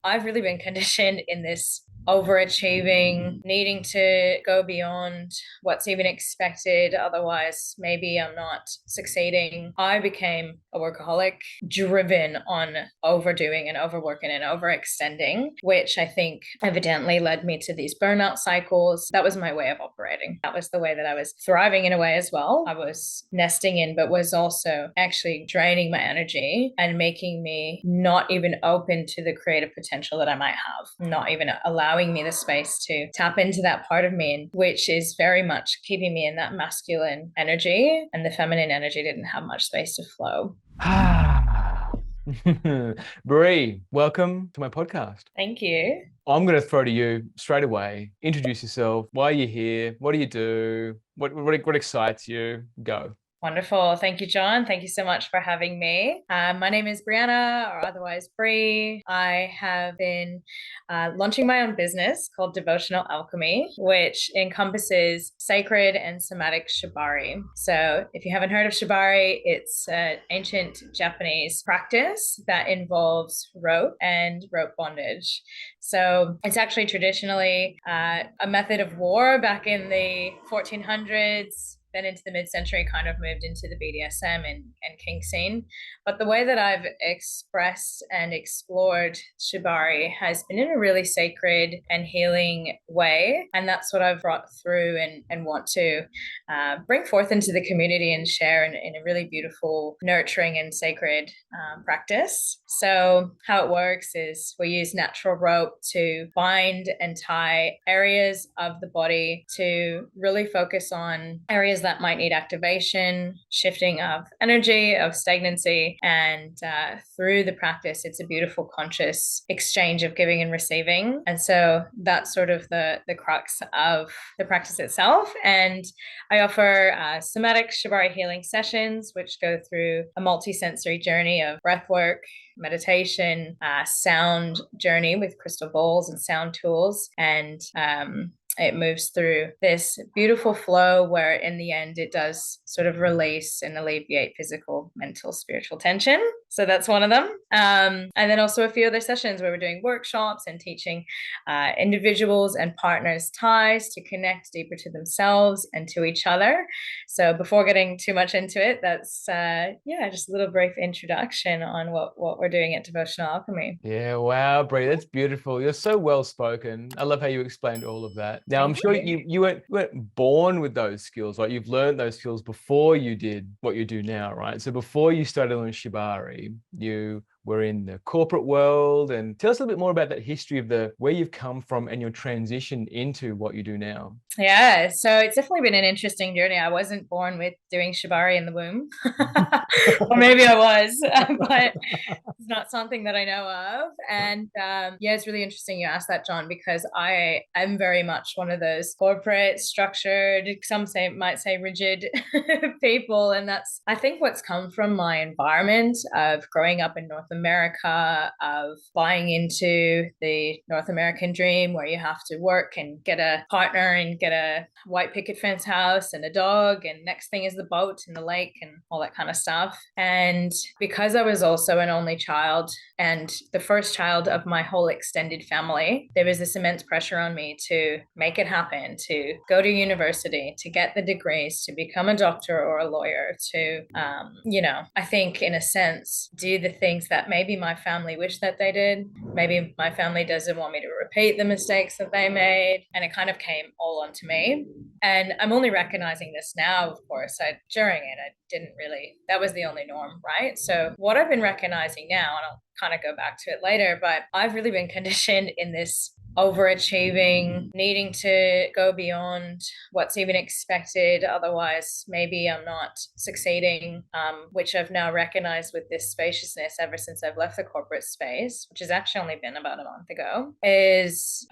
I've really been conditioned in this overachieving, needing to go beyond what's even expected. Otherwise, maybe I'm not succeeding. I became a workaholic, driven on overdoing and overworking and overextending, which I think evidently led me to these burnout cycles. That was my way of operating. That was the way that I was thriving in a way as well. I was nesting in, but was also actually draining my energy and making me not even open to the creative potential that I might have, not even allowing me the space to tap into that part of me, which is very much keeping me in that masculine energy, and the feminine energy didn't have much space to flow. Ah. Bree, welcome to my podcast. Thank you. I'm going to throw to you straight away. Introduce yourself. Why are you here? What do you do? What excites you? Go. Wonderful. Thank you, John. Thank you so much for having me. My name is Brianna, or otherwise Bree. I have been launching my own business called Devotional Alchemy, which encompasses sacred and somatic Shibari. So, if you haven't heard of Shibari, it's an ancient Japanese practice that involves rope and rope bondage. So, it's actually traditionally a method of war back in the 1400s, then into the mid-century, kind of moved into the BDSM and kink scene. But the way that I've expressed and explored Shibari has been in a really sacred and healing way. And that's what I've brought through and want to bring forth into the community and share in a really beautiful, nurturing and sacred practice. So how it works is we use natural rope to bind and tie areas of the body to really focus on areas that might need activation, shifting of energy, of stagnancy. And through the practice, it's a beautiful conscious exchange of giving and receiving. And so that's sort of the crux of the practice itself. And I offer somatic Shibari healing sessions, which go through a multi-sensory journey of breath work, meditation, sound journey with crystal balls and sound tools, and it moves through this beautiful flow where in the end it does sort of release and alleviate physical, mental, spiritual tension. So that's one of them. And then also a few other sessions where we're doing workshops and teaching individuals and partners ties to connect deeper to themselves and to each other. So before getting too much into it, that's just a little brief introduction on what we're doing at Devotional Alchemy. Yeah, wow, Bree, that's beautiful. You're so well spoken. I love how you explained all of that. Now, I'm Thank sure you. you weren't born with those skills, right? You've learned those skills before you did what you do now, right? So before you started on Shibari, you were in the corporate world. And tell us a little bit more about that history of the where you've come from and your transition into what you do now. Yeah, so it's definitely been an interesting journey. I wasn't born with doing Shibari in the womb, or maybe I was, but it's not something that I know of. And yeah, it's really interesting you asked that, John, because I am very much one of those corporate, structured, some say might say rigid people. And that's, I think, what's come from my environment of growing up in North America, of buying into the North American dream where you have to work and get a partner and get a white picket fence house and a dog, and next thing is the boat and the lake and all that kind of stuff. And because I was also an only child and the first child of my whole extended family, there was this immense pressure on me to make it happen, to go to university, to get the degrees, to become a doctor or a lawyer, to I think in a sense do the things that maybe my family wish that they did. Maybe my family doesn't want me to repeat the mistakes that they made, and it kind of came all onto me. And I'm only recognizing this now, of course. During it, I didn't really, that was the only norm, right? So, what I've been recognizing now, and I'll kind of go back to it later, but I've really been conditioned in this overachieving, needing to go beyond what's even expected. Otherwise, maybe I'm not succeeding, which I've now recognized with this spaciousness ever since I've left the corporate space, which has actually only been about a month ago, is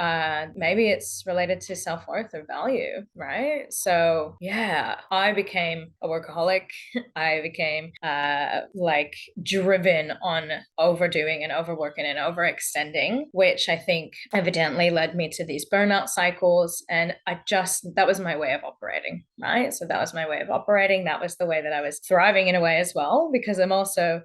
maybe it's related to self-worth or value, right? So yeah, I became a workaholic. I became driven on overdoing and overworking and overextending, which I think evidently ultimately led me to these burnout cycles. And that was my way of operating, right? So that was my way of operating. That was the way that I was thriving in a way as well, because I'm also,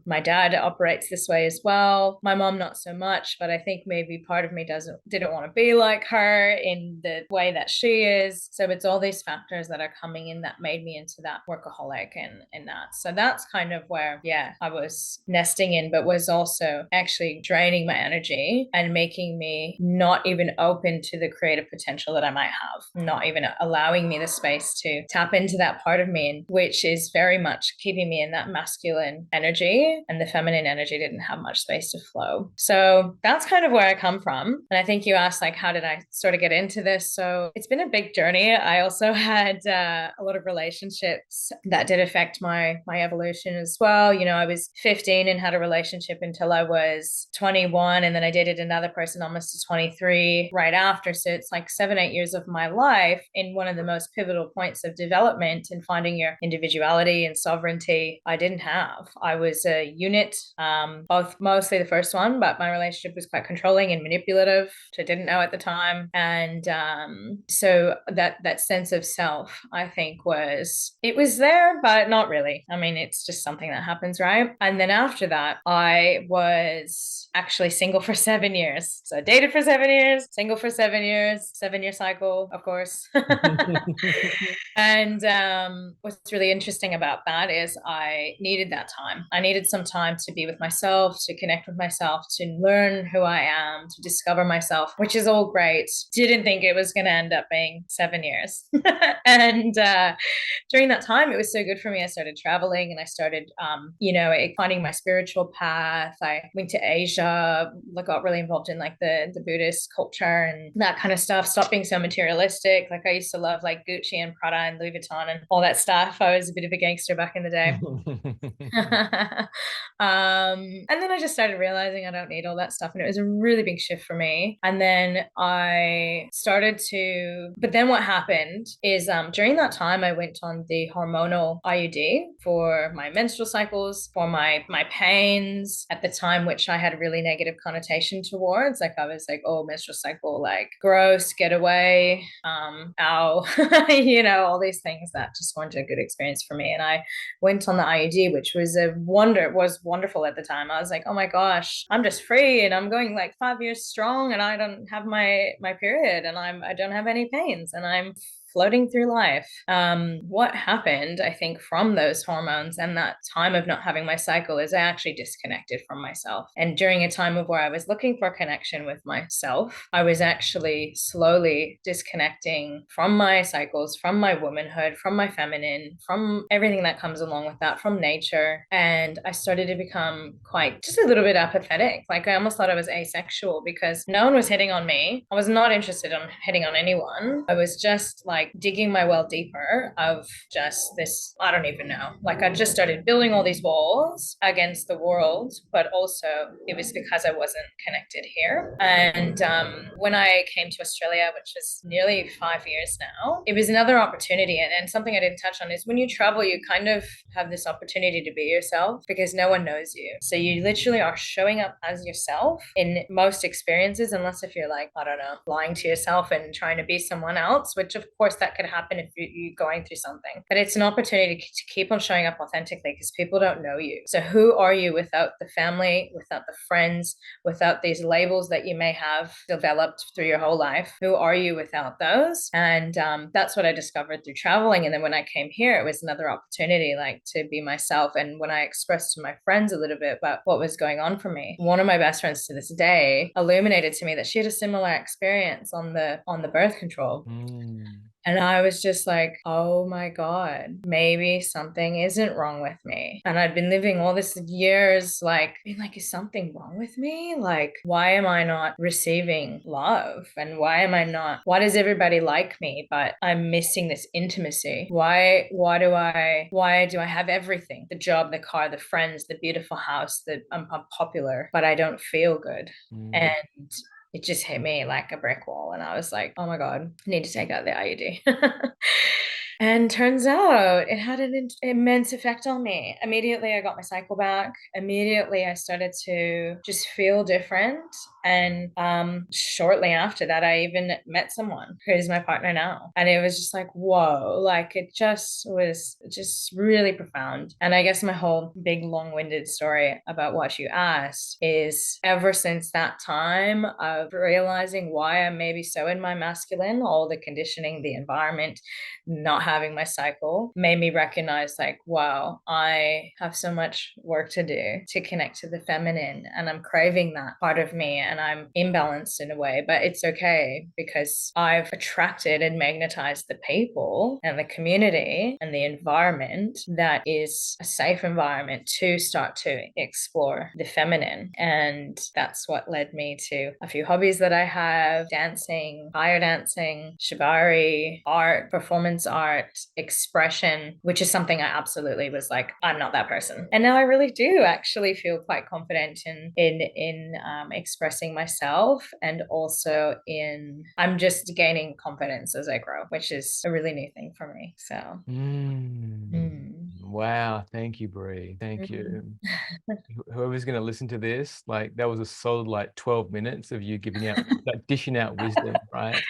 my dad operates this way as well. My mom, not so much, but I think maybe part of me didn't want to be like her in the way that she is. So it's all these factors that are coming in that made me into that workaholic and that. So that's kind of where, yeah, I was nesting in, but was also actually draining my energy and making me not even open to the creative potential that I might have, not even allowing me the space to tap into that part of me, which is very much keeping me in that masculine energy, and the feminine energy didn't have much space to flow. So that's kind of where I come from. And I think you asked, like, how did I sort of get into this? So it's been a big journey. I also had a lot of relationships that did affect my evolution as well. You know, I was 15 and had a relationship until I was 21, and then I dated another person almost to 23 right after. So it's like 7-8 years of my life in one of the most pivotal points of development and finding your individuality and sovereignty. I didn't have. I was a unit, both mostly the first one, but my relationship was quite controlling and manipulative, which I didn't know at the time. And so that sense of self, I think, was there, but not really. I mean, it's just something that happens, right? And then after that, I was actually single for 7 years. So I dated for 7 years, single for 7 years, 7-year cycle, of course. And what's really interesting about that is I needed that time. I needed some time to be with myself, to connect with myself, to learn who I am, to discover myself, which is all great. Didn't think it was going to end up being 7 years. And during that time, it was so good for me. I started traveling and I started, finding my spiritual path. I went to Asia, got really involved in like the Buddhist culture and that kind of stuff. Stopped being so materialistic. Like I used to love like Gucci and Prada and Louis Vuitton and all that stuff. I was a bit of a gangster back in the day. And then I just started realizing I don't need all that stuff. And it was a really big shift for me. And then but then what happened is during that time, I went on the hormonal IUD for my menstrual cycles, for my pains at the time, which I had a really negative connotation towards. Like I was like, oh, menstrual cycle, like gross, get away, ow, all these things that just weren't a good experience for me. And I went on the IUD, which was wonderful at the time. I was like, oh my gosh, I'm just free and I'm going like 5 years strong and I don't have my period and I don't have any pains and I'm floating through life. What happened, I think, from those hormones and that time of not having my cycle is I actually disconnected from myself. And during a time of where I was looking for connection with myself, I was actually slowly disconnecting from my cycles, from my womanhood, from my feminine, from everything that comes along with that, from nature. And I started to become quite just a little bit apathetic. Like I almost thought I was asexual because no one was hitting on me. I was not interested in hitting on anyone. I was just like digging my well deeper of just this, I don't even know. Like I just started building all these walls against the world, but also it was because I wasn't connected here. And when I came to Australia, which is nearly 5 years now, it was another opportunity. And something I didn't touch on is when you travel, you kind of have this opportunity to be yourself because no one knows you. So you literally are showing up as yourself in most experiences, unless if you're like, I don't know, lying to yourself and trying to be someone else, which of course that could happen if you're going through something. But it's an opportunity to keep on showing up authentically because people don't know you. So who are you without the family, without the friends, without these labels that you may have developed through your whole life? Who are you without those? And that's what I discovered through traveling. And then when I came here, it was another opportunity like to be myself. And when I expressed to my friends a little bit about what was going on for me, one of my best friends to this day illuminated to me that she had a similar experience on the birth control. And I was just like, oh my God, maybe something isn't wrong with me. And I'd been living all this years, like, being like, is something wrong with me? Like, why am I not receiving love? And why does everybody like me, but I'm missing this intimacy? Why do I have everything? The job, the car, the friends, the beautiful house, I'm popular, but I don't feel good. And it just hit me like a brick wall. And I was like, oh my God, I need to take out the IUD. And turns out it had an immense effect on me. Immediately, I got my cycle back. Immediately, I started to just feel different. And shortly after that, I even met someone who's my partner now. And it was just like, whoa, like it just was just really profound. And I guess my whole big, long winded story about what you asked is ever since that time of realizing why I'm maybe so in my masculine, all the conditioning, the environment, not having my cycle made me recognize like, wow, I have so much work to do to connect to the feminine, and I'm craving that part of me, and I'm imbalanced in a way, but it's okay because I've attracted and magnetized the people and the community and the environment that is a safe environment to start to explore the feminine. And that's what led me to a few hobbies that I have: dancing, fire dancing, shibari, art, performance art, expression, which is something I absolutely was like, I'm not that person. And now I really do actually feel quite confident in expressing myself, and also in I'm just gaining confidence as I grow, which is a really new thing for me. So Wow, thank you, Bree. Thank mm. you. Whoever's going to listen to this, like that was a solid like 12 minutes of you giving out, like dishing out wisdom, right?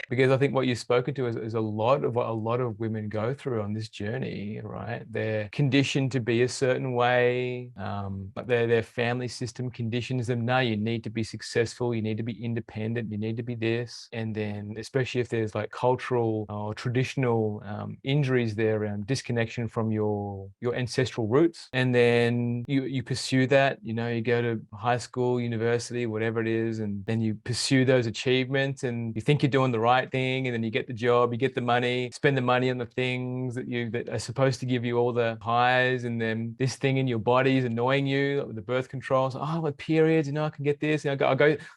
Because I think what you've spoken to is a lot of what a lot of women go through on this journey, right? They're conditioned to be a certain way, but their family system conditions them. No, you need to be successful, you need to be independent, you need to be this. And then, especially if there's like cultural or traditional injuries there around disconnection from your ancestral roots, and then you pursue that, you know, you go to high school, university, whatever it is, and then you pursue those achievements and you think you're doing the right thing, and then you get the job, you get the money, spend the money on the things that are supposed to give you all the highs, and then this thing in your body is annoying you, like with the birth controls. Oh, my periods, you know, I can get this. And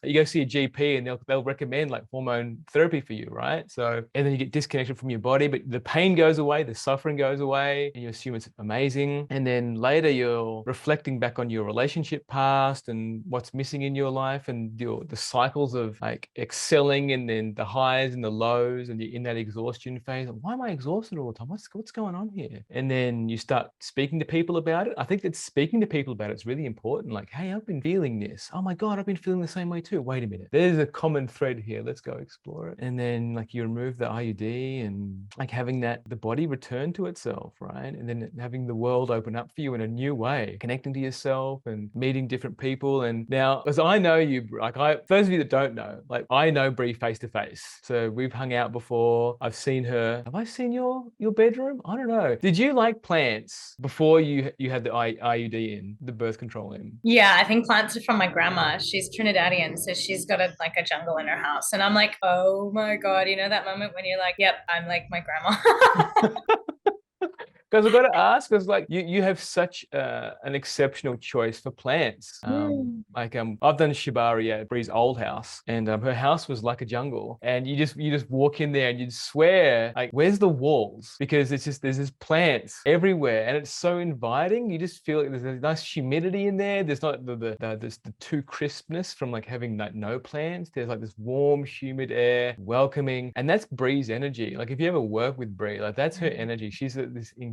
you go see a GP and they'll recommend like hormone therapy for you, right? So, and then you get disconnected from your body, but the pain goes away, the suffering goes away, and you assume it's amazing. And then later you're reflecting back on your relationship past and what's missing in your life, and the cycles of like excelling, and then the highs and the lows, and you're in that exhaustion phase. Why am I exhausted all the time? What's going on here? And then you start speaking to people about it. I think that speaking to people about it's really important. Like, hey, I've been feeling this. Oh my God, I've been feeling the same way too. Wait a minute. There's a common thread here. Let's go explore it. And then like you remove the IUD, and like having the body return to itself, right? And then having the world open up for you in a new way, connecting to yourself and meeting different people. And now, as I know you, like those of you that don't know, like I know Bree face to face. So we've hung out before. I've seen her. Have I seen your bedroom? I don't know. Did you like plants before you had the IUD in, the birth control in? Yeah, I think plants are from my grandma. She's Trinidadian, so she's got a jungle in her house. And I'm like, oh my God, you know that moment when you're like, yep, I'm like my grandma. Because I've got to ask, because like you have such an exceptional choice for plants. Mm. I've done Shibari at Bree's old house, and her house was like a jungle. And you just walk in there and you'd swear, like, where's the walls? Because there's this plants everywhere, and it's so inviting. You just feel like there's a nice humidity in there. There's not the too crispness from like having like no plants. There's like this warm, humid air, welcoming, and that's Bree's energy. Like if you ever work with Bree, like that's her energy. She's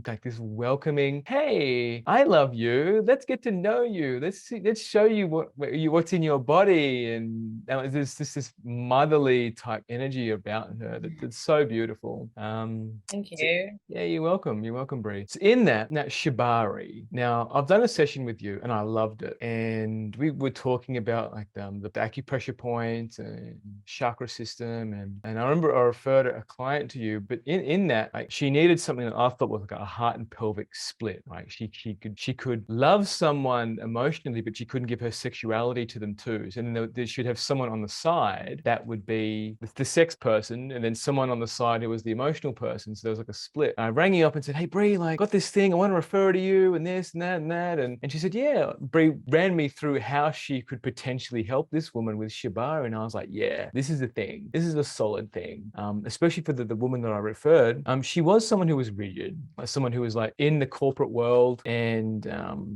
like this welcoming, hey, I love you, let's get to know you, let's show you what's in your body. And there's this motherly type energy about her that's so beautiful. Thank So, you. yeah, you're welcome, Bree. So in that, now Shibari, now I've done a session with you and I loved it, and we were talking about like the acupressure points and chakra system, and I remember I referred a client to you, but in that, like, she needed something that I thought was like a heart and pelvic split. Right? She could love someone emotionally, but she couldn't give her sexuality to them too. So then there should have someone on the side that would be the sex person, and then someone on the side who was the emotional person. So there was like a split. And I rang you up and said, hey Bree, like got this thing, I want to refer to you, and this and that and that. And she said, yeah. Bree ran me through how she could potentially help this woman with Shibari. And I was like, yeah, this is the thing. This is a solid thing. Especially for the woman that I referred. She was someone who was rigid, someone someone who was like in the corporate world and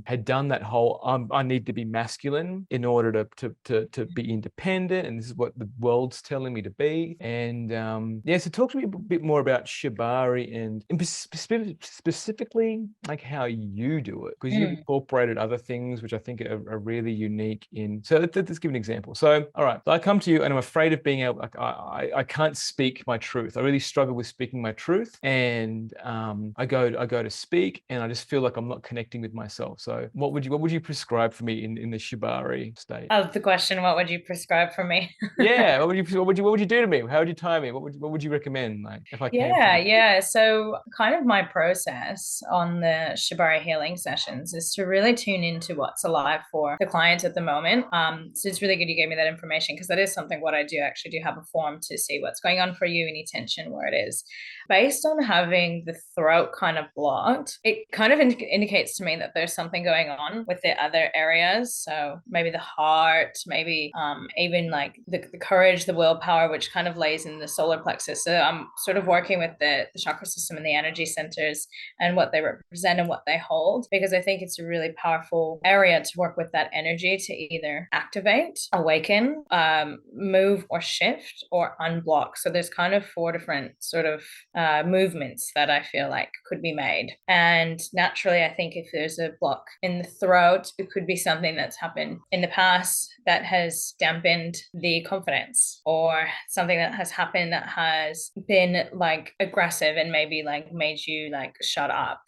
had done that whole I need to be masculine in order to be independent, and this is what the world's telling me to be. And yeah, so talk to me a bit more about Shibari and specifically like how you do it, because you've incorporated other things which I think are really unique in. So let's give an example. So all right, so I come to you and I'm afraid of being able, like, I can't speak my truth. I really struggle with speaking my truth, and I go to speak and I just feel like I'm not connecting with myself. So what would you prescribe for me in the Shibari state? I love the question, what would you prescribe for me? Yeah, what would you do to me? How would you tie me? What would you recommend? Like if I came to Yeah, you? yeah. So, kind of my process on the Shibari healing sessions is to really tune into what's alive for the client at the moment. So it's really good you gave me that information, because that is something what I do. I actually do have a form to see what's going on for you, any tension, where it is. Based on having the throat kind of blocked, it kind of indicates to me that there's something going on with the other areas. So maybe the heart, maybe even like the courage, the willpower, which kind of lays in the solar plexus. So I'm sort of working with the chakra system and the energy centers and what they represent and what they hold, because I think it's a really powerful area to work with that energy to either activate, awaken, move or shift or unblock. So there's kind of four different sort of movements that I feel like could be made. And naturally, I think if there's a block in the throat, it could be something that's happened in the past that has dampened the confidence, or something that has happened that has been like aggressive and maybe like made you like shut up,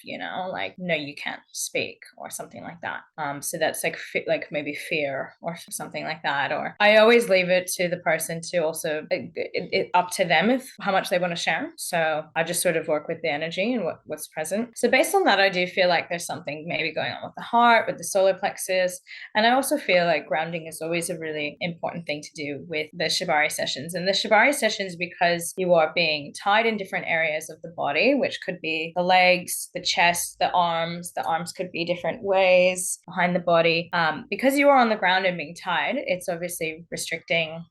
like, no, you can't speak, or something like that. So that's like maybe fear or something like that. Or I always leave it to the person to also up to them if how much they want to share. So I just sort of work with the energy and what's present. So based on that, I do feel like there's something maybe going on with the heart, with the solar plexus. And I also feel like grounding is always a really important thing to do with the Shibari sessions. And the Shibari sessions, because you are being tied in different areas of the body, which could be the legs, the chest, the arms. The arms could be different ways behind the body. Because you are on the ground and being tied, it's obviously restricting.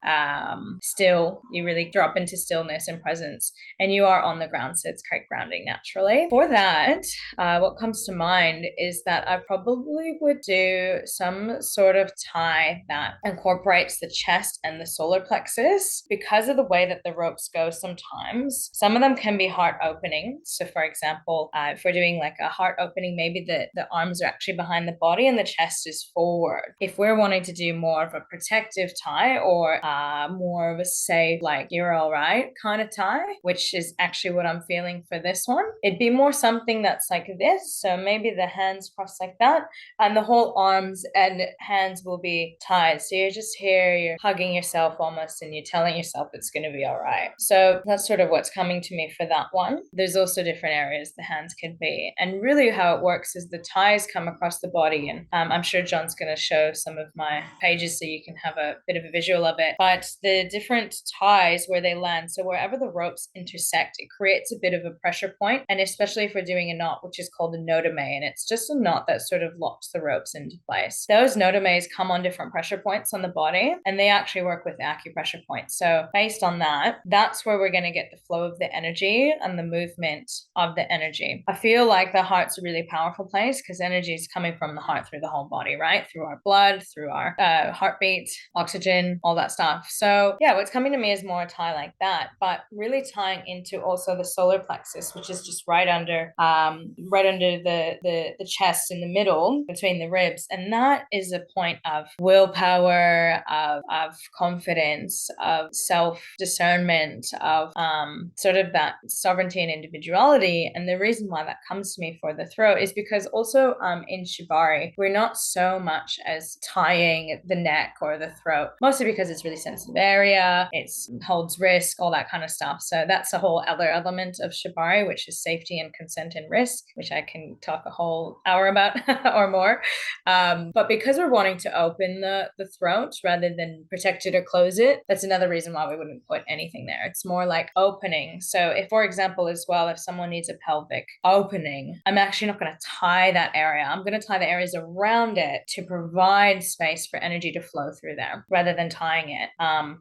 Still, you really drop into stillness and presence, and you are on the ground, so it's quite grounding naturally. For that, what comes to mind is that I probably would do some sort of tie that incorporates the chest and the solar plexus, because of the way that the ropes go. Sometimes some of them can be heart opening. So for example, if we're doing like a heart opening, maybe the arms are actually behind the body and the chest is forward. If we're wanting to do more of a protective tie, or more of a safe, like you're all right kind of tie, which is actually what I'm feeling for this one, it'd be more something that's like this. So maybe the hands crossed like that, and the whole arms and hands will be tied. So you're just here, you're hugging yourself almost, and you're telling yourself it's going to be all right. So that's sort of what's coming to me for that one. There's also different areas the hands could be. And really how it works is the ties come across the body. And I'm sure John's going to show some of my pages so you can have a bit of a visual of it. But the different ties where they land, so wherever the ropes intersect, it creates a bit of a pressure point. And especially if we're doing a knot, which is called a nodame, and it's just a knot that sort of locks the ropes into place. Those nodames come on different pressure points on the body, and they actually work with acupressure points. So based on that, that's where we're going to get the flow of the energy and the movement of the energy. I feel like the heart's a really powerful place, because energy is coming from the heart through the whole body, right? Through our blood, through our heartbeat, oxygen, all that stuff. So yeah, what's coming to me is more a tie like that, but really tying into also the solar plexus, which is just right under the chest in the middle between the ribs. And that is a point of willpower, of confidence, of self-discernment, of sort of that sovereignty and individuality. And the reason why that comes to me for the throat is because also in Shibari, we're not so much as tying the neck or the throat, mostly because it's really sensitive area, it holds risk, all that kind of stuff. So that's a whole other element of Shibari, which is safety and consent and risk, which I can talk a whole hour about or more. But because we're wanting to open the throat rather than protect it or close it, that's another reason why we wouldn't put anything there. It's more like opening. So if, for example, as well, if someone needs a pelvic opening, I'm actually not going to tie that area. I'm going to tie the areas around it to provide space for energy to flow through there rather than tying it.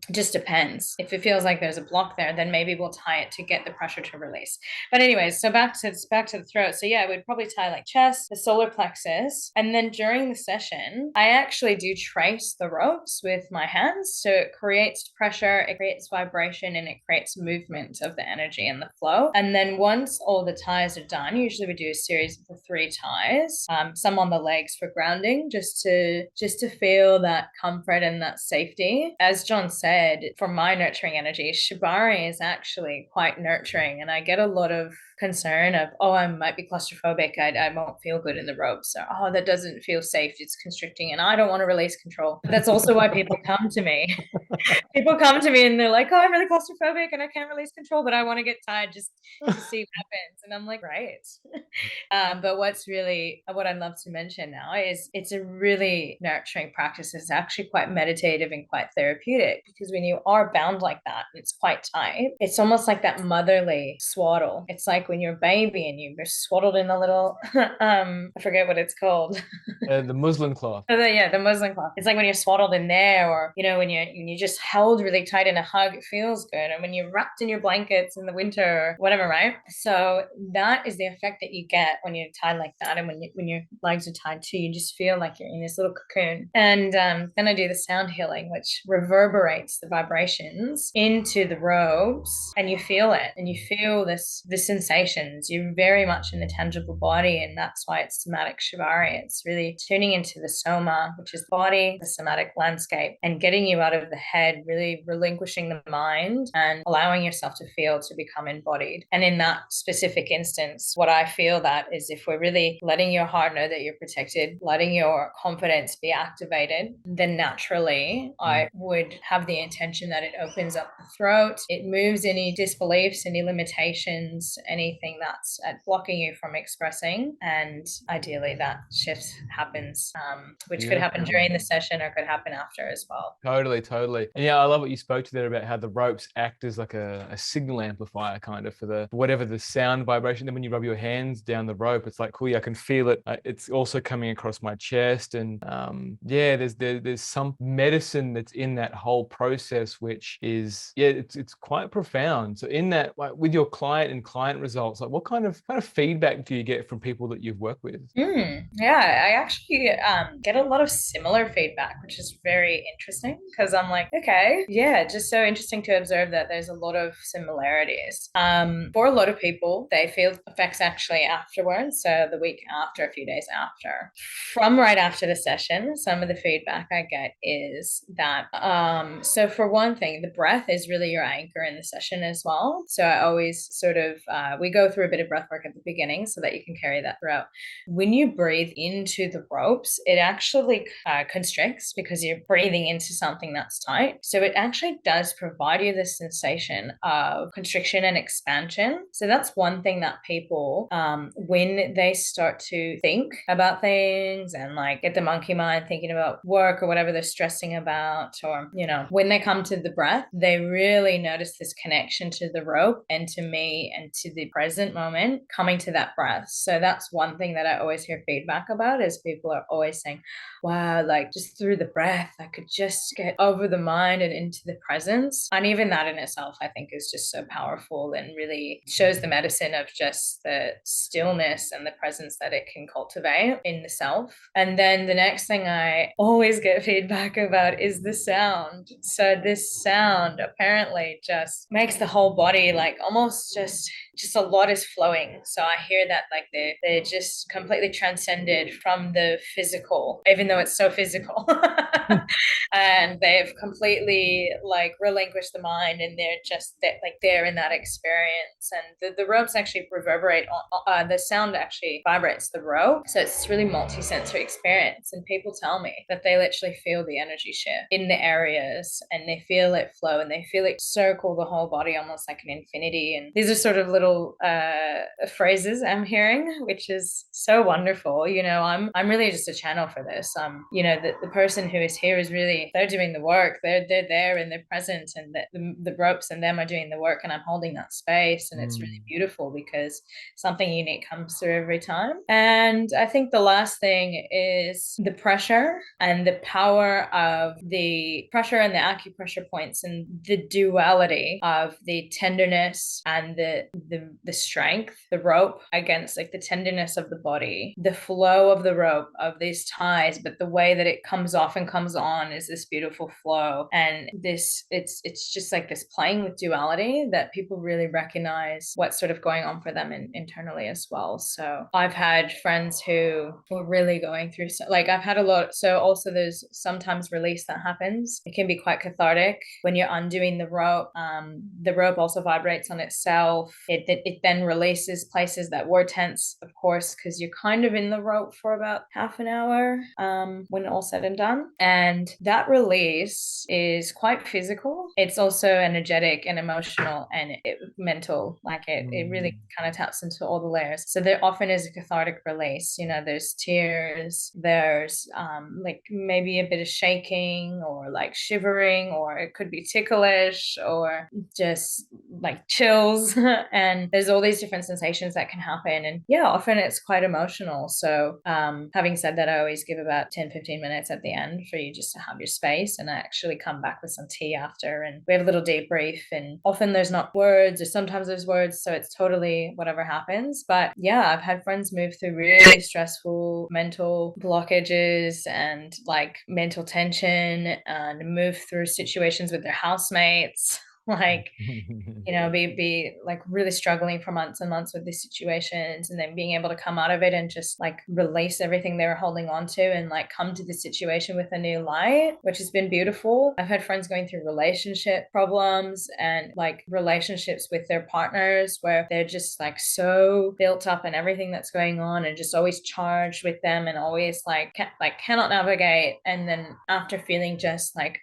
It just depends. If it feels like there's a block there, then maybe we'll tie it to get the pressure to release. But anyways, so back to it's back to the throat. So yeah, I would probably tie like chest, the solar plexus. And then during the session, I actually do trace the ropes with my hands. So it creates pressure, it creates vibration, and it creates movement of the energy and the flow. And then once all the ties are done, usually we do a series of the 3 ties, some on the legs for grounding, just to feel that comfort and that safety. As John said, for my nurturing energy, Shibari is actually quite nurturing, and I get a lot of concern of, oh, I might be claustrophobic, I won't feel good in the ropes, or oh, that doesn't feel safe, it's constricting, and I don't want to release control. But that's also why people come to me. People come to me and they're like, oh, I'm really claustrophobic and I can't release control, but I want to get tied just to see what happens. And I'm like, right. But what I'd love to mention now is it's a really nurturing practice. It's actually quite meditative and quite therapeutic, because when you are bound like that, and it's quite tight, it's almost like that motherly swaddle. It's like when you're a baby and you're swaddled in a little, I forget what it's called. The muslin cloth. Yeah, the muslin cloth. It's like when you're swaddled in there, or when you just held really tight in a hug, it feels good. And when you're wrapped in your blankets in the winter, or whatever, right? So that is the effect that you get when you're tied like that, and when your legs are tied too, you just feel like you're in this little cocoon. And then I do the sound healing, which reverberates the vibrations into the robes, and you feel it, and you feel the sensations. You're very much in the tangible body, and that's why it's somatic Shibari. It's really tuning into the soma, which is body, the somatic landscape, and getting you out of the head, really relinquishing the mind and allowing yourself to feel, to become embodied. And in that specific instance, what I feel that is, if we're really letting your heart know that you're protected, letting your confidence be activated, then naturally I would have the intention that it opens up the throat, it moves any disbeliefs, any limitations, anything that's blocking you from expressing, and ideally that shift happens, which could happen during the session or could happen after as well. Totally. And yeah, I love what you spoke to there about how the ropes act as like a signal amplifier kind of for whatever the sound vibration. Then when you rub your hands down the rope, it's like, cool, yeah, I can feel it. It's also coming across my chest. And there's some medicine that's in that whole process, which is, it's quite profound. So in that, like with your client and client results, like what kind of feedback do you get from people that you've worked with? Yeah, I actually get a lot of similar feedback, which is very interesting, because I'm like, okay, yeah, just so interesting to observe that there's a lot of similarities. For a lot of people, they feel effects actually afterwards, so the week after, a few days after. From right after the session, some of the feedback I get is that, so for one thing, the breath is really your anchor in the session as well. So I always sort of, we go through a bit of breath work at the beginning so that you can carry that throughout. When you breathe into the ropes, it actually constricts, because you're breathing into something that's tight. So it actually does provide you this sensation of constriction and expansion. So that's one thing that people, when they start to think about things and like get the monkey mind thinking about work or whatever they're stressing about, or, when they come to the breath, they really notice this connection to the rope and to me and to the present moment coming to that breath. So that's one thing that I always hear feedback about, is people are always saying, wow, like just through the breath, I could just get over the mind and into the presence. And even that in itself, I think, is just so powerful and really shows the medicine of just the stillness and the presence that it can cultivate in the self. And then the next thing I always get feedback about is the sound. So this sound apparently just makes the whole body like almost just a lot is flowing. So I hear that like they're just completely transcended from the physical, even though it's so physical. And they've completely like relinquished the mind, and they're in that experience. And the ropes actually reverberate on, the sound actually vibrates the rope. So it's this really multi-sensory experience. And people tell me that they literally feel the energy shift in the areas, and they feel it flow, and they feel it circle the whole body almost like an infinity. And these are sort of little phrases I'm hearing, which is so wonderful. I'm really just a channel for this. The person who is here is really, they're doing the work. They're there and they're present, and the ropes and them are doing the work, and I'm holding that space, and it's really beautiful because something unique comes through every time. And I think the last thing is the pressure and the power of the pressure and the acupressure points, and the duality of the tenderness and the the strength, the rope against like the tenderness of the body, the flow of the rope of these ties, but the way that it comes off and comes on is this beautiful flow. And this, it's just like this playing with duality that people really recognize what's sort of going on for them internally as well. So I've had friends who were really going through, like I've had a lot. So also there's sometimes release that happens. It can be quite cathartic when you're undoing the rope also vibrates on itself. It then releases places that were tense, of course, because you're kind of in the rope for about half an hour when all said and done. And that release is quite physical. It's also energetic and emotional and mental. Like it really kind of taps into all the layers. So there often is a cathartic release. You know, there's tears, there's like maybe a bit of shaking or like shivering, or it could be ticklish or just like chills. And there's all these different sensations that can happen. And yeah, often it's quite emotional. So having said that, I always give about 10-15 minutes at the end for you just to have your space. And I actually come back with some tea after and we have a little debrief. And often there's not words, or sometimes there's words. So it's totally whatever happens. But yeah, I've had friends move through really stressful mental blockages and like mental tension and move through situations with their housemates. Like, you know, be like really struggling for months and months with these situations, and then being able to come out of it and just like release everything they were holding on to and like come to the situation with a new light, which has been beautiful. I've had friends going through relationship problems and like relationships with their partners where they're just like so built up and everything that's going on and just always charged with them and always like cannot navigate. And then after feeling just like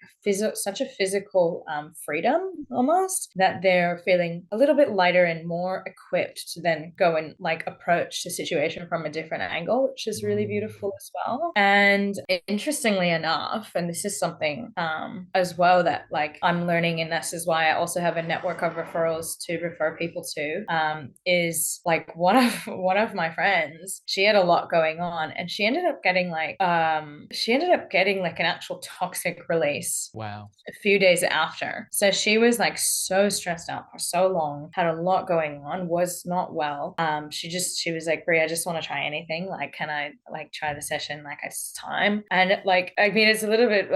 such a physical freedom almost, that they're feeling a little bit lighter and more equipped to then go and like approach the situation from a different angle, which is really beautiful as well. And interestingly enough, and this is something as well that like I'm learning, and this is why I also have a network of referrals to refer people to, is like one of my friends, she had a lot going on and she ended up getting like an actual toxic release. Wow. A few days after. So she was like so stressed out for so long, had a lot going on, was not well. She was like, Brie, I just want to try anything. Like, can I like try the session? Like, it's time. And like, I mean, it's a little bit,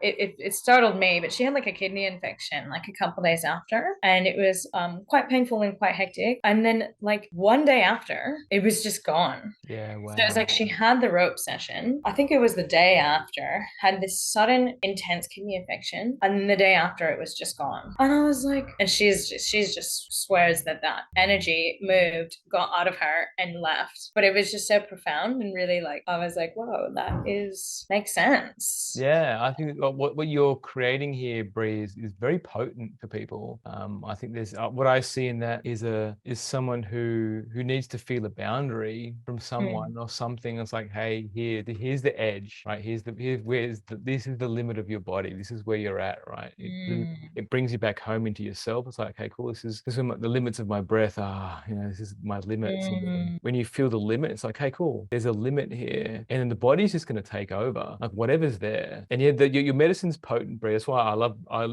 it startled me, but she had like a kidney infection like a couple days after, and it was quite painful and quite hectic. And then like one day after, it was just gone. Yeah, wow. So it's like she had the rope session. I think it was the day after, had this sudden intense kidney infection, and then the day after it was just gone. And I was like, and she's just swears that energy moved, got out of her and left. But it was just so profound and really like I was like, whoa, makes sense. Yeah, I think what you're creating here, Bree, is very potent for people. I think there's what I see in that is someone who needs to feel a boundary from someone or something. It's like, hey, here's the edge, right? This is the limit of your body. This is where you're at, right? It brings you back home into yourself. It's like, okay, cool. This is the limits of my breath. This is my limits. When you feel the limit, it's like, hey, cool. There's a limit here, and then the body's just going to take over, like whatever's there. And yeah, your medicine's potent, Brie. That's why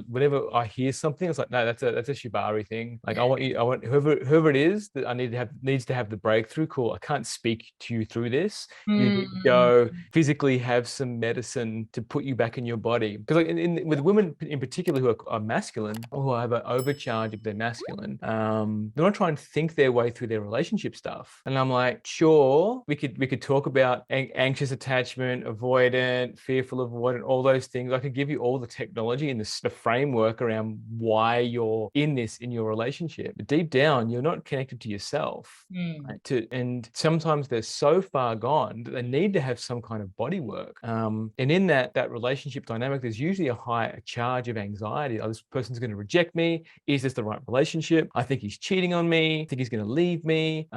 whenever I hear something, it's like, no, that's a Shibari thing. Like I want whoever it is that I needs to have the breakthrough. Cool. I can't speak to you through this. You need to go physically have some medicine to put you back in your body. Because like with women in particular who are masculine or who have an overcharge of their masculine, they're not trying to think their way through their relationship stuff. And I'm like, sure, we could talk about anxious attachment, avoidant, fearful avoidant, all those things. I could give you all the technology and the framework around why you're in your relationship. But deep down, you're not connected to yourself. Right? And sometimes they're so far gone that they need to have some kind of body work. And in that relationship dynamic, there's usually a high charge of anxiety. Oh, this person's going to reject me. Is this the right relationship? I think he's cheating on me. I think he's going to leave me.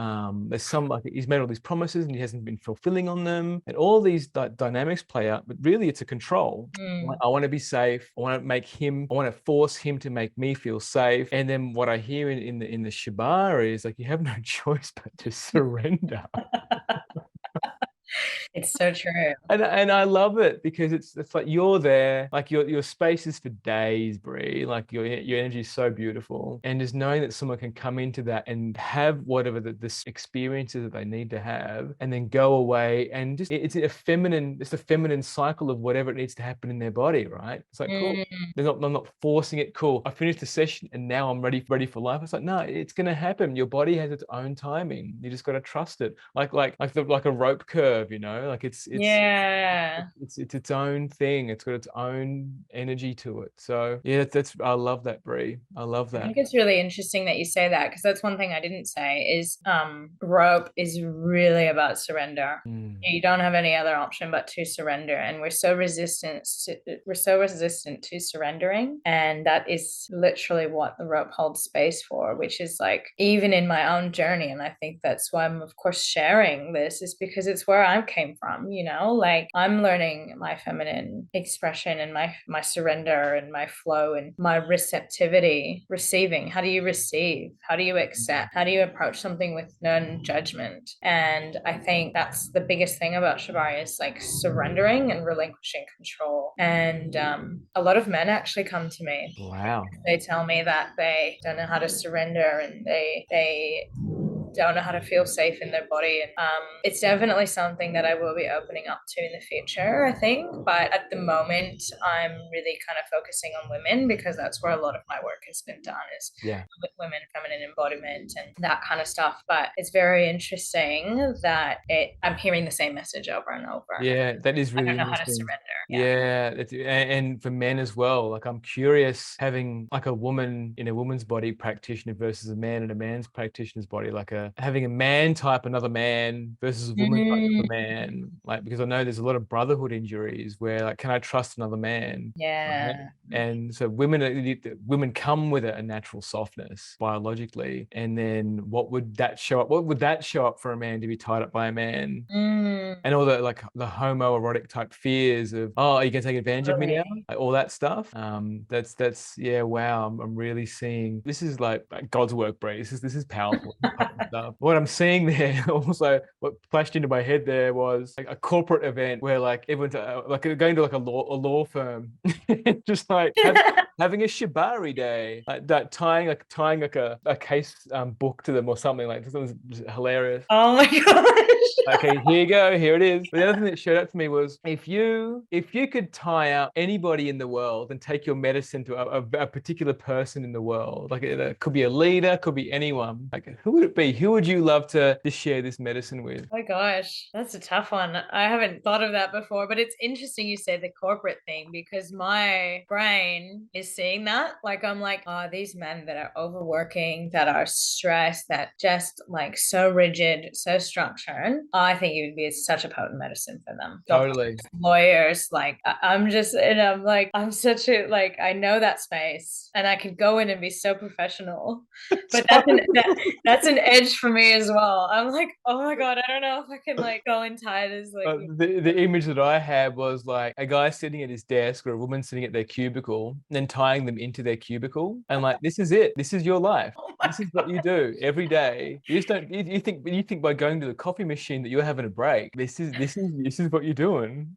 He's made all these promises and he hasn't been fulfilling on them. And all these dynamics play out, but really it's a control. I want to be safe. I want to force him to make me feel safe. And then what I hear in the Shibari is like, you have no choice but to surrender. It's so true. And I love it because it's like you're there, like your space is for days, Brie. Like your energy is so beautiful, and just knowing that someone can come into that and have whatever the experiences that they need to have, and then go away and just it's a feminine cycle of whatever it needs to happen in their body, right? It's like cool. Mm, I'm not forcing it. Cool. I finished the session and now I'm ready for life. It's like, no, it's gonna happen. Your body has its own timing. You just gotta trust it. Like a rope curve, you know, like yeah. it's its own thing. It's got its own energy to it. So yeah, that's I love that, Brie. I love I that. think it's really interesting that you say that because that's one thing I didn't say is rope is really about surrender. Mm. You don't have any other option but to surrender, and we're so resistant to surrendering, and that is literally what the rope holds space for, which is like even in my own journey. And I think that's why I'm of course sharing this, is because it's where I came from, you know, like I'm learning my feminine expression and my surrender and my flow and my receptivity, receiving. How do you receive? How do you accept? How do you approach something with non-judgment? And I think that's the biggest thing about Shibari is like surrendering and relinquishing control. And a lot of men actually come to me. Wow. They tell me that they don't know how to surrender, and they don't know how to feel safe in their body. And it's definitely something that I will be opening up to in the future, I think. But at the moment, I'm really kind of focusing on women because that's where a lot of my work has been done, is Yeah. with women, feminine embodiment, and that kind of stuff. But it's very interesting that I'm hearing the same message over and over. Yeah, that is I really don't know how to interesting. surrender. Yeah. Yeah, and for men as well. Like I'm curious having like a woman in a woman's body practitioner versus a man in a man's practitioner's body, like having a man type another man versus a woman type Mm, another man. Like because I know there's a lot of brotherhood injuries where like can I trust another man? Right? yeah. And so women come with a natural softness biologically, and then what would that show up? What would that show up for a man to be tied up by a man? Mm, And all the like the homoerotic type fears of, oh, are you gonna take advantage of me now, totally. like all that stuff. That's yeah, wow. I'm really seeing this is like God's work, Bray. This is powerful, powerful stuff. What I'm seeing there also, what flashed into my head there was like a corporate event where like everyone's like going to like a law firm, just like having a Shibari day, like that tying like a case book to them or something. Like this was hilarious. Oh my gosh. Okay, here you go. Here it is. But the other thing that showed up to me was if you could tie up anybody in the world and take your medicine to a particular person in the world, like it could be a leader, could be anyone. Like who would it be? Who would you love to share this medicine with? Oh my gosh, that's a tough one. I haven't thought of that before, but it's interesting you say the corporate thing because my brain is seeing that. Like, I'm like, oh, these men that are overworking, that are stressed, that just like so rigid, so structured. I think you would be such a potent medicine for them. Doctors, Totally. lawyers, like, I'm just, and I'm like, I'm such a, like, I know that space and I could go in and be so professional. But that's an edge for me as well. I'm like, oh my God, I don't know if I can like go and tie this like The image that I had was like a guy sitting at his desk or a woman sitting at their cubicle, and then tying them into their cubicle, and like this is it. This is your life. oh my This is what you do every day. You just don't. You think by going to the coffee machine that you're having a break. This is what you're doing.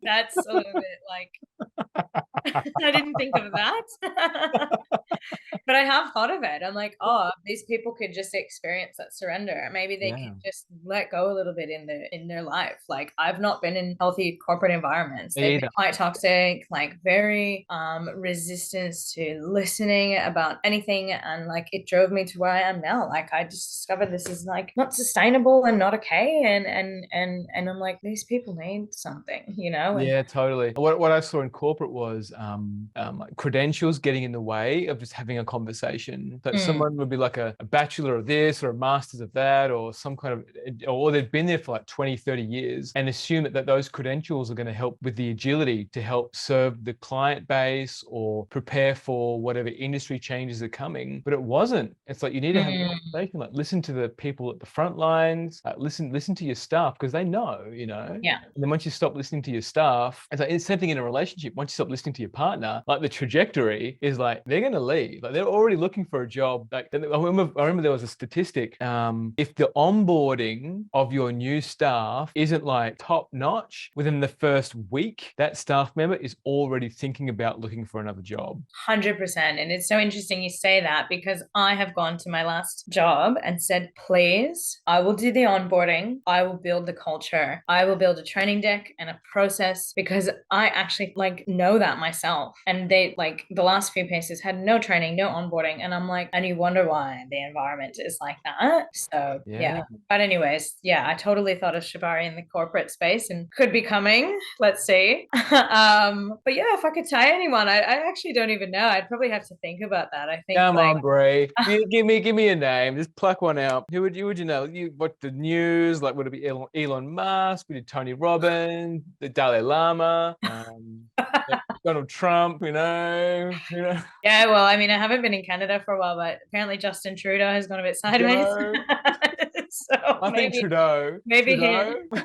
that's a little bit like I didn't think of that. But I have thought of it. I'm like, oh, these people could just experience that surrender. Maybe they Yeah. can just let go a little bit in their life. Like I've not been in healthy corporate environments. They've been Either. quite toxic, like very resistance to listening about anything. And like it drove me to where I am now. Like I just discovered this is like not sustainable and not okay. And I'm like, these people need something, you know? And Yeah, totally. What I saw in corporate was like credentials getting in the way of just having a conversation. That mm, someone would be like a bachelor of this or a master's of that or some kind of, or they've been there for like 20, 30 years and assume that those credentials are going to help with the agility to help serve the client base or prepare for whatever industry changes are coming. But it wasn't. It's like you need to have a mm, conversation, like listen to the people at the front lines, listen to your staff because they know, you know. yeah. And then once you stop listening to your staff, it's like it's the same thing in a relationship. Once you stop listening to your partner, like the trajectory is like they're going to leave. Like they're already looking for a job. Like I remember there was a statistic. If the onboarding of your new staff isn't like top notch within the first week, that staff member is already thinking about looking for another job. 100%. And it's so interesting you say that because I have gone to my last job and said, please, I will do the onboarding. I will build the culture. I will build a training deck and a process because I actually like know that myself. And they like the last few places had no training, no onboarding. And I'm like, and you wonder why the environment is like that. So yeah. But anyways, yeah, I totally thought of Shibari in the corporate space and could be coming. Let's see. But yeah, if I could tie anyone, I actually don't even know. I'd probably have to think about that. I think Come like on, Brie. Give me a name. Just pluck one out. Who would you know? You watch the news? Like, would it be Elon Musk? Would it be Tony Robbins? The Dalai Lama? Donald Trump? Yeah, well, I mean, I haven't been in Canada for a while, but apparently Justin Trudeau has gone a bit sideways. So I think Trudeau. Maybe Trudeau. him.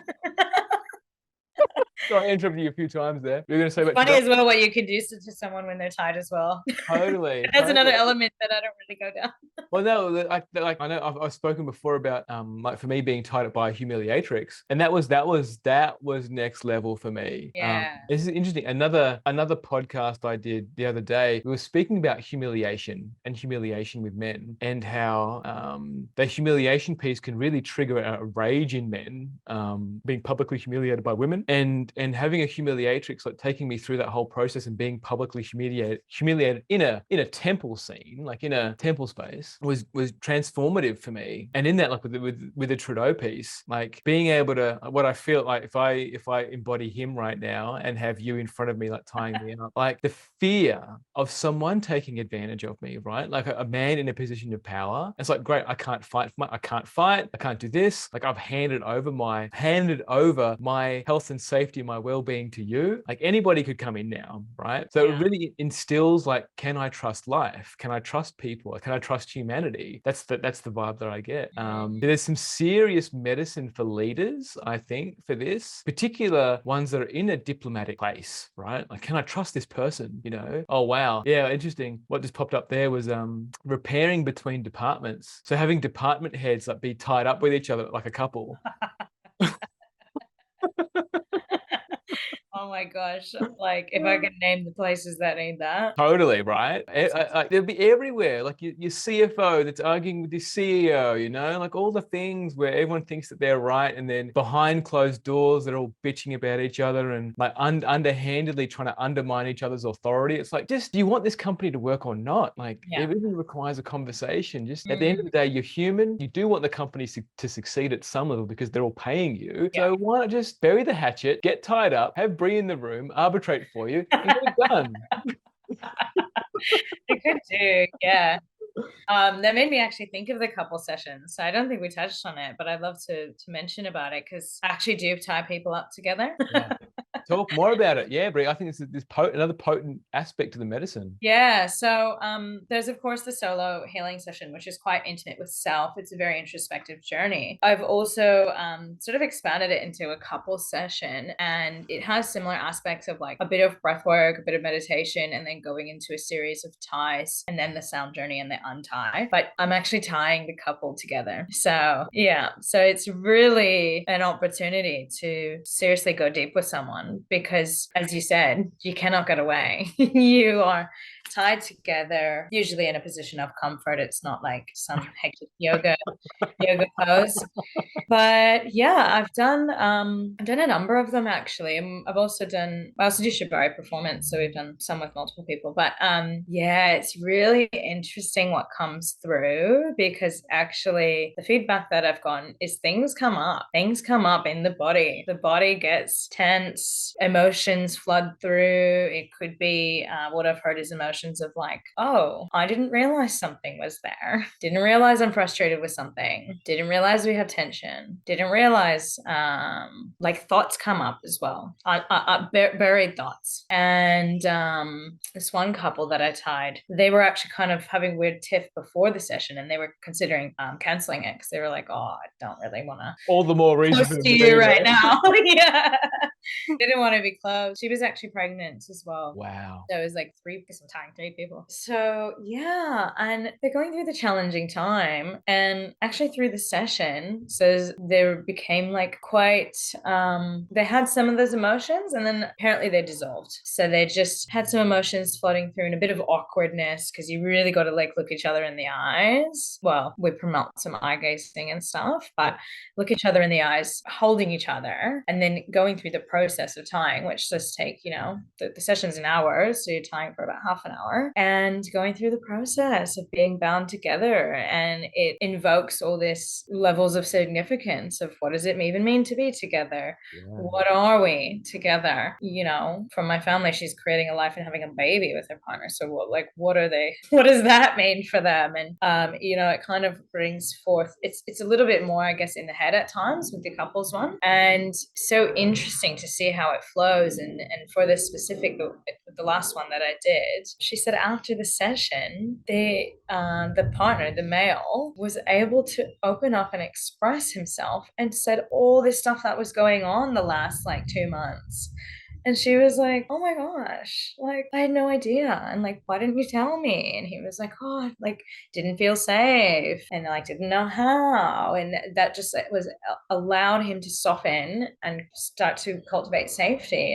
Sorry, I interrupted you a few times there. You're going to say about Funny Trudeau? as well what you could do to someone when they're tied as well. Totally. That's another element that I don't really go down. Well, no, I know I've spoken before about like for me being tied up by a humiliatrix, and that was next level for me. Yeah. This is interesting. Another podcast I did the other day, we were speaking about humiliation and humiliation with men, and how the humiliation piece can really trigger a rage in men, being publicly humiliated by women, and having a humiliatrix like taking me through that whole process and being publicly humiliated in a temple scene, like in a temple space, was transformative for me. And in that, like with the Trudeau piece, like being able to, what I feel like if I embody him right now and have you in front of me, like tying me up, like the fear of someone taking advantage of me, right? Like a man in a position of power. It's like, great, I can't fight, I can't do this. Like I've handed over my health and safety, my well-being to you. Like anybody could come in now, right? So it really instills like, can I trust life? Can I trust people? Can I trust humanity? That's the vibe that I get. There's some serious medicine for leaders, I think, for this, particular ones that are in a diplomatic place, right? Like, can I trust this person? Oh wow, yeah, interesting. What just popped up there was repairing between departments. So having department heads like be tied up with each other like a couple. Oh my gosh. Like if I could name the places that need that. Totally, right? They'll be everywhere. Like your CFO that's arguing with the CEO, like all the things where everyone thinks that they're right. And then behind closed doors, they're all bitching about each other and like underhandedly trying to undermine each other's authority. It's like, just, do you want this company to work or not? Like it really requires a conversation. Just at the end of the day, you're human. You do want the company to succeed at some level because they're all paying you. So why not just bury the hatchet, get tied up, have Brie in the room, arbitrate for you, and get it done. It could do, yeah. That made me actually think of the couple sessions. So I don't think we touched on it, but I'd love to mention about it because I actually do tie people up together. Talk more about it. Yeah, Brie, I think this another potent aspect to the medicine. Yeah. So there's, of course, the solo healing session, which is quite intimate with self. It's a very introspective journey. I've also sort of expanded it into a couple session, and it has similar aspects of like a bit of breath work, a bit of meditation, and then going into a series of ties, and then the sound journey and the untie. But I'm actually tying the couple together. So yeah. So it's really an opportunity to seriously go deep with someone because, as you said, you cannot get away. You are tied together, usually in a position of comfort. It's not like some hectic yoga pose. But yeah, I've done a number of them actually. I also do Shibari performance, so we've done some with multiple people. But yeah, it's really interesting what comes through because actually the feedback that I've gotten is things come up in the body. The body gets tense, emotions flood through. It could be what I've heard is emotions of like, oh, I didn't realize something was there. Didn't realize I'm frustrated with something. Didn't realize we have tension. Didn't realize like thoughts come up as well. Buried thoughts. And this one couple that I tied, they were actually kind of having weird tiff before the session, and they were considering canceling it because they were like, oh, I don't really want to all the more reason close to you right now. Yeah. Didn't want to be close. She was actually pregnant as well. Wow. So it was like three people. So yeah, and they're going through the challenging time, and actually through the session, so there became like quite they had some of those emotions, and then apparently they dissolved. So they just had some emotions floating through and a bit of awkwardness, because you really got to like look each other in the eyes. Well, we promote some eye gazing and stuff, but look each other in the eyes, holding each other, and then going through the process of tying, which does take, the session's an hour, so you're tying for about half an hour, and going through the process of being bound together. And it invokes all this levels of significance of what does it even mean to be together? Yeah. What are we together? From my family, she's creating a life and having a baby with her partner. So what are they? What does that mean for them? And it kind of brings forth. It's a little bit more, I guess, in the head at times with the couples one, and so interesting to see how it flows. And for this specific, the last one that I did, she said after the session, the partner, the male, was able to open up and express himself, and said all this stuff that was going on the last like 2 months. And she was like, oh my gosh, like, I had no idea. And like, why didn't you tell me? And he was like, oh, like, didn't feel safe, and like, didn't know how. And that just allowed him to soften and start to cultivate safety.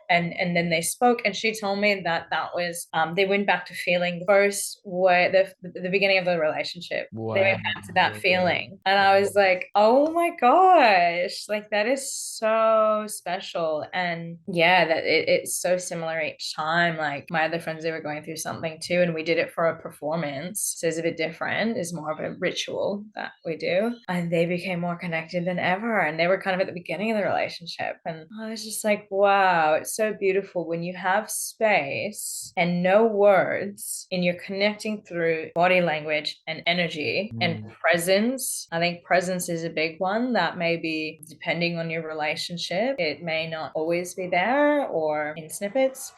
And then they spoke, and she told me that was, they went back to feeling the first way, the beginning of the relationship. Wow. They went back to that feeling. And I was like, oh my gosh, like, that is so special. And yeah, that it's so similar each time. Like, my other friends, they were going through something too, and we did it for a performance, so it's a bit different. It's more of a ritual that we do, and they became more connected than ever. And they were kind of at the beginning of the relationship, and I was just like, wow, it's so beautiful when you have space and no words, and you're connecting through body language and energy and presence. I think presence is a big one that maybe, depending on your relationship, it may not always be there, or in snippets.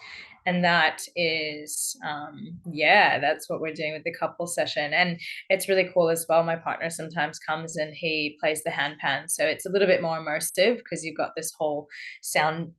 And that is, that's what we're doing with the couple session. And it's really cool as well. My partner sometimes comes and he plays the handpan, so it's a little bit more immersive, because you've got this whole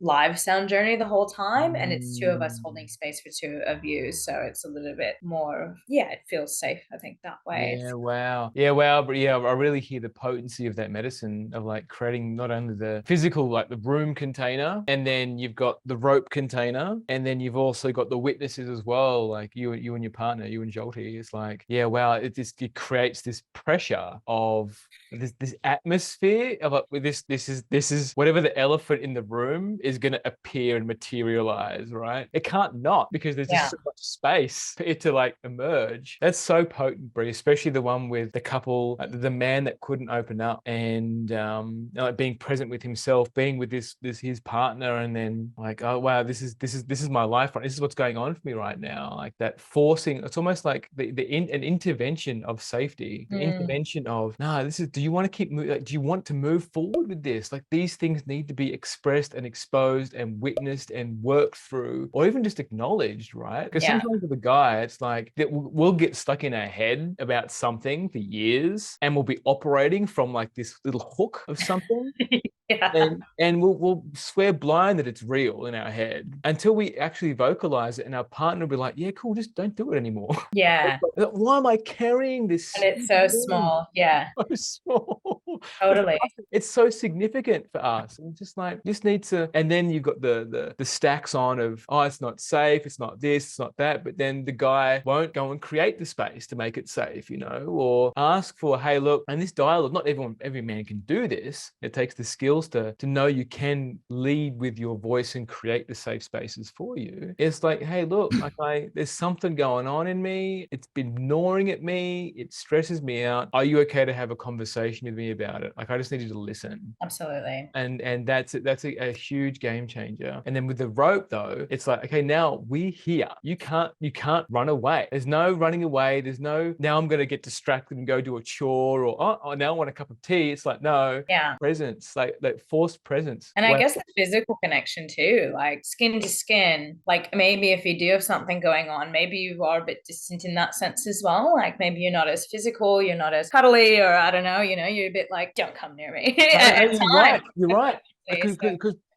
live sound journey the whole time, and it's two of us holding space for two of you, so it's a little bit more, it feels safe, I think, that way. Yeah, wow. Yeah, wow. But yeah, I really hear the potency of that medicine, of like creating not only the physical, like the room container, and then you've got the rope container, and then you've also got the witnesses as well, like you and your partner, you and Jolty. It's like, yeah, wow. It creates this pressure of this atmosphere of like, this is whatever the elephant in the room is going to appear and materialize, right? It can't not, because there's just so much space for it to like emerge. That's so potent, Brie, especially the one with the couple, the man that couldn't open up, and like being present with himself, being with this his partner, and then like, oh wow, this is my life, right? This is what's going on for me right now. Like that forcing, it's almost like an intervention of safety, the intervention of, nah, this is, do you want to keep like, do you want to move forward with this? Like, these things need to be expressed and exposed and witnessed and worked through, or even just acknowledged, right? Because sometimes with a guy, it's like that we'll get stuck in our head about something for years, and we'll be operating from like this little hook of something. And we'll swear blind that it's real in our head until we actually vocalize it, and our partner will be like, yeah, cool, just don't do it anymore. Why am I carrying this? And it's so small. So small. Totally. It's so significant for us. And just like, just need to, and then you've got the stacks on of, oh, it's not safe, it's not this, it's not that. But then the guy won't go and create the space to make it safe, or ask for, hey, look, and this dialogue, not every man can do this. It takes the skills to know you can lead with your voice and create the safe spaces for you. It's like, hey, look, there's something going on in me. It's been gnawing at me. It stresses me out. Are you okay to have a conversation with me about it? Like, I just need you to listen. Absolutely. And that's a huge game changer. And then with the rope though, it's like, okay, now we're here. You can't run away. There's no running away. There's no, now I'm going to get distracted and go do a chore, or oh, now I want a cup of tea. It's like, no, presence, like forced presence. And I guess the physical connection too, like skin to skin. Like, maybe if you do have something going on, maybe you are a bit distant in that sense as well. Like, maybe you're not as physical, you're not as cuddly, or I don't know, you're a bit like, don't come near me. You're right. Because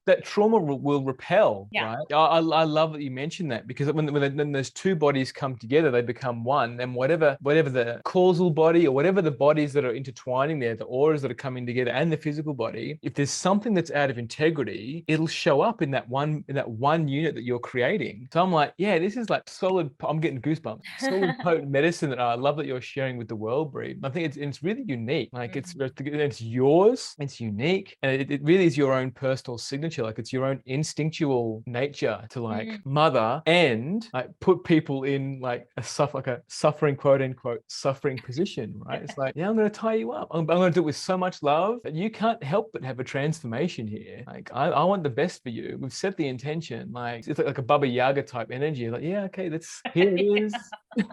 that trauma will repel, Yeah. right? I love that you mentioned that, because when those two bodies come together, they become one. And whatever the causal body, or whatever the bodies that are intertwining there, the auras that are coming together, and the physical body, if there's something that's out of integrity, it'll show up in that one unit that you're creating. So I'm like, yeah, this is like solid. I'm getting goosebumps. Solid, potent medicine that I love that you're sharing with the world, Brie. I think it's really unique. Like it's yours. It's unique, and it really is your own personal signature. Like it's your own instinctual nature to like mother and like put people in like a suffering, quote unquote, suffering position, right? It's like, yeah, I'm going to tie you up. I'm going to do it with so much love that you can't help but have a transformation here. Like I want the best for you. We've set the intention. Like it's like a Baba Yaga type energy. Like, yeah, okay, here it is.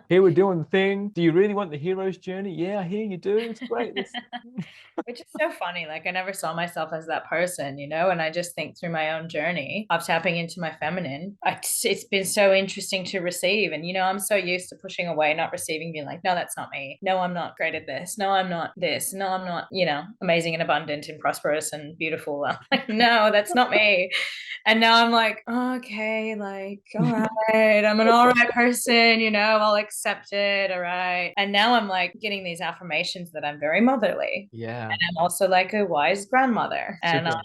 Here we're doing the thing. Do you really want the hero's journey? Yeah, I hear you do. It's great. Which is so funny. Like, I never saw myself as that person, you know? And I just think through my own journey of tapping into my feminine, it's been so interesting to receive. And, you know, I'm so used to pushing away, not receiving, being like, no, that's not me. No, I'm not great at this. No, I'm not this. No, I'm not, you know, amazing and abundant and prosperous and beautiful. I'm like, no, that's not me. And now I'm like, oh, okay, like, all right, I'm an all right person, you know, I'll accept it. All right. And now I'm like getting these affirmations that I'm very motherly. Yeah. And I'm also like a wise grandmother. And Super.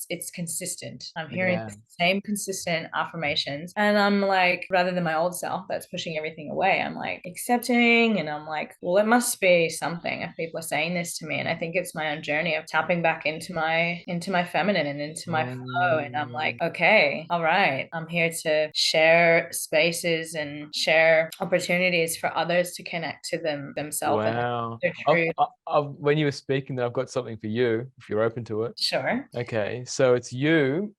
it's consistent. I'm hearing Yeah. the same consistent affirmations. And I'm like, rather than my old self that's pushing everything away, I'm like accepting, and I'm like, well, it must be something if people are saying this to me. And I think it's my own journey of tapping back into my feminine and into my flow. And I'm like, okay, all right, I'm here to share spaces and share opportunities for others to connect to themselves and Wow. their truth. When you were speaking, I've got something for you if you're open to it. Sure. Okay, so it's you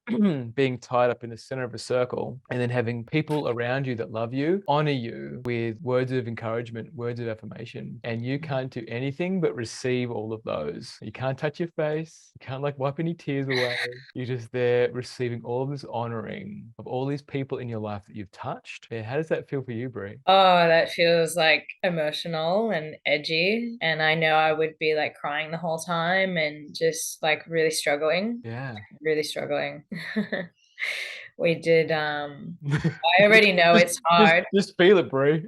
being tied up in the center of a circle, and then having people around you that love you honor you with words of encouragement, words of affirmation, and you can't do anything but receive all of those. You can't touch your face, you can't like wipe any tears away. You're just there receiving all of this honoring of all these people in your life that you've touched. Yeah, how does that feel for you, Brie? Oh, that feels like emotional and edgy. And I know I would be like crying the whole time and just like really struggling, Yeah. really struggling. We did, I already know just, it's just, hard. just feel it, Brie.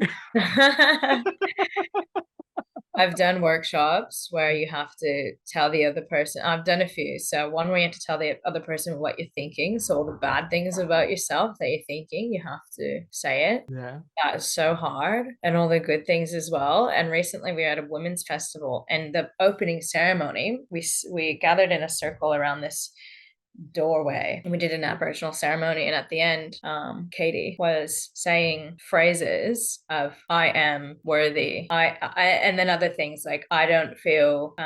I've done workshops where you have to tell the other person. I've done a few. So one where you have to tell the other person what you're thinking. So all the bad things about yourself that you're thinking, you have to say it. Yeah. That is so hard. And all the good things as well. And recently we were at a women's festival, and the opening ceremony, we gathered in a circle around this doorway, and we did an Aboriginal ceremony. And at the end, Katie was saying phrases of "I am worthy," and then other things like "I don't feel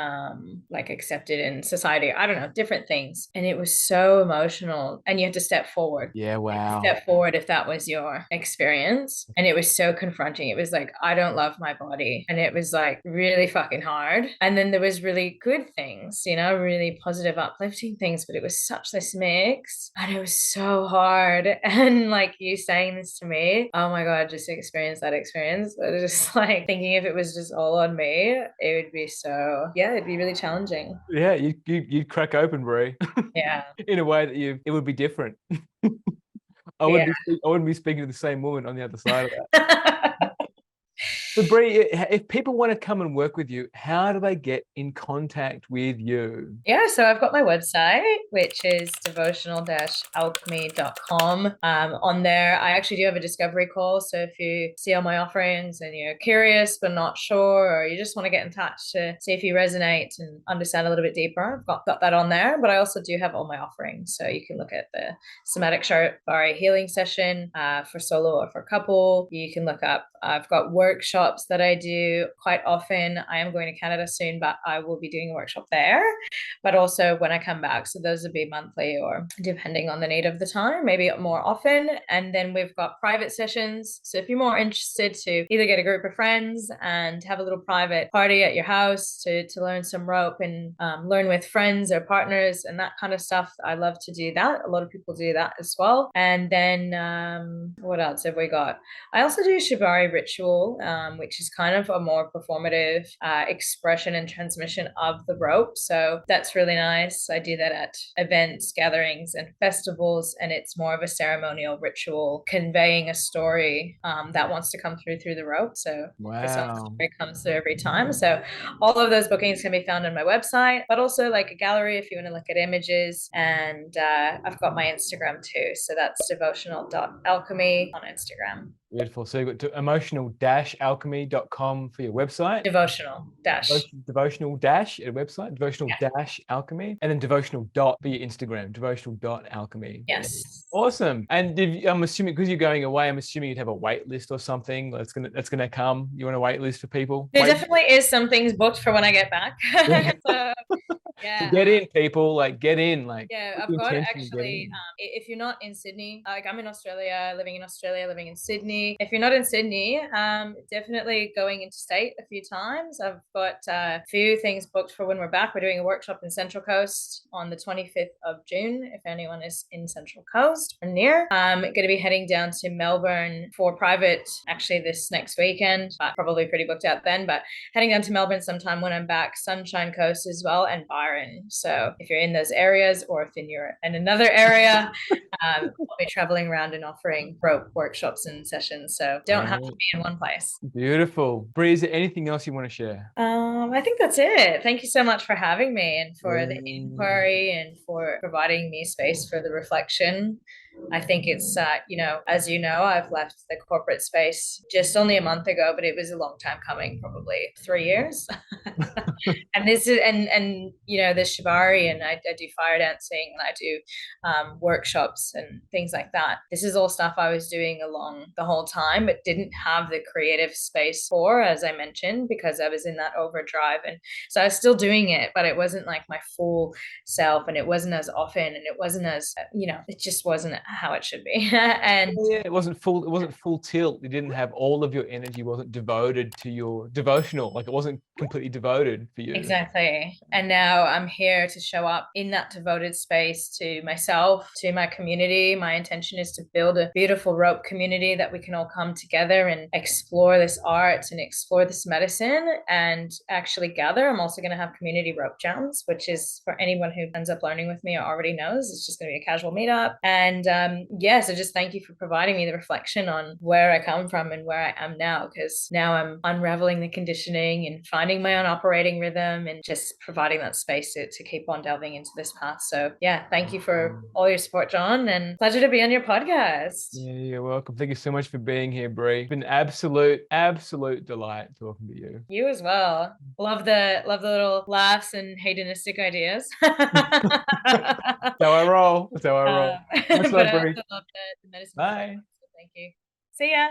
like accepted in society." I don't know, different things. And it was so emotional. And you had to step forward. Yeah, wow. Step forward if that was your experience. And it was so confronting. It was like, I don't love my body. And it was like really fucking hard. And then there was really good things, you know, really positive, uplifting things, but it was such this mix. And it was so hard. And like you saying this to me, oh my God, just experience that experience. But just like thinking if it was just all on me, it would be so, yeah, it'd be really challenging. Yeah, you'd crack open, Brie, Yeah. in a way that it would be different. Yeah. I wouldn't be speaking to the same woman on the other side of that. But Brie, if people want to come and work with you, how do they get in contact with you? Yeah, so I've got my website, which is devotional-alchemy.com. On there, I actually do have a discovery call. So if you see all my offerings and you're curious but not sure, or you just want to get in touch to see if you resonate and understand a little bit deeper, I've got that on there. But I also do have all my offerings. So you can look at the somatic Shibari healing session for solo or for couple. You can look up, I've got workshops that I do quite often. I am going to Canada soon, but I will be doing a workshop there, but also when I come back. So those would be monthly, or depending on the need of the time, maybe more often. And then we've got private sessions. So if you're more interested to either get a group of friends and have a little private party at your house to learn some rope and learn with friends or partners and that kind of stuff, I love to do that. A lot of people do that as well. And then what else have we got? I also do Shibari ritual which is kind of a more performative expression and transmission of the rope. So that's really nice. I do that at events, gatherings, and festivals, and it's more of a ceremonial ritual conveying a story that wants to come through the rope. So this Wow. story comes through every time. So all of those bookings can be found on my website, but also like a gallery if you want to look at images. And I've got my Instagram too. So that's devotional.alchemy on Instagram. Beautiful. So you've got emotional-alchemy.com for your website. Devotional dash. Devotional dash at a website, devotional dash alchemy, and then devotional dot for your Instagram, devotional dot alchemy. Yes. Awesome. And I'm assuming because you're going away, I'm assuming you'd have a wait list or something that's gonna come. You want a wait list for people? There definitely is some things booked for when I get back. So yeah, so get in, people. Like get in. Like yeah, I've got actually. If you're not in Sydney, like I'm in Australia, living in Sydney. If you're not in Sydney, definitely going interstate a few times. I've got a few things booked for when we're back. We're doing a workshop in Central Coast on the 25th of June. If anyone is in Central Coast or near, I'm going to be heading down to Melbourne for private. Actually, this next weekend, but probably pretty booked out then. But heading down to Melbourne sometime when I'm back. Sunshine Coast as well, and Byron. So if you're in those areas, or if you're in another area, I'll be traveling around and offering rope workshops and sessions. So don't have to be in one place. Beautiful. Bree, is there anything else you want to share? I think that's it. Thank you so much for having me and for the inquiry and for providing me space for the reflection. I think it's, as you know, I've left the corporate space just only a month ago, but it was a long time coming, probably 3 years. And this is, this Shibari, and I do fire dancing, and I do workshops and things like that. This is all stuff I was doing along the whole time, but didn't have the creative space for, as I mentioned, because I was in that overdrive. And so I was still doing it, but it wasn't like my full self, and it wasn't as often, and it wasn't as, it just wasn't how it should be. And yeah, it wasn't full tilt. You didn't have all of your energy, wasn't devoted to your devotional. Like it wasn't completely devoted for you. Exactly. And now I'm here to show up in that devoted space to myself, to my community. My intention is to build a beautiful rope community that we can all come together and explore this art and explore this medicine and actually gather. I'm also going to have community rope jams, which is for anyone who ends up learning with me or already knows. It's just going to be a casual meetup. And so just thank you for providing me the reflection on where I come from and where I am now, because now I'm unraveling the conditioning and finding my own operating rhythm and just providing that space to keep on delving into this path. So yeah, thank you for all your support, John, and pleasure to be on your podcast. Yeah, you're welcome. Thank you so much for being here, Bree. It's been absolute delight talking to you. You as well. Love the little laughs and hedonistic ideas. That's how I roll. That's how I roll. Much But love, I Bree. also love the medicine. Bye. So thank you. See ya.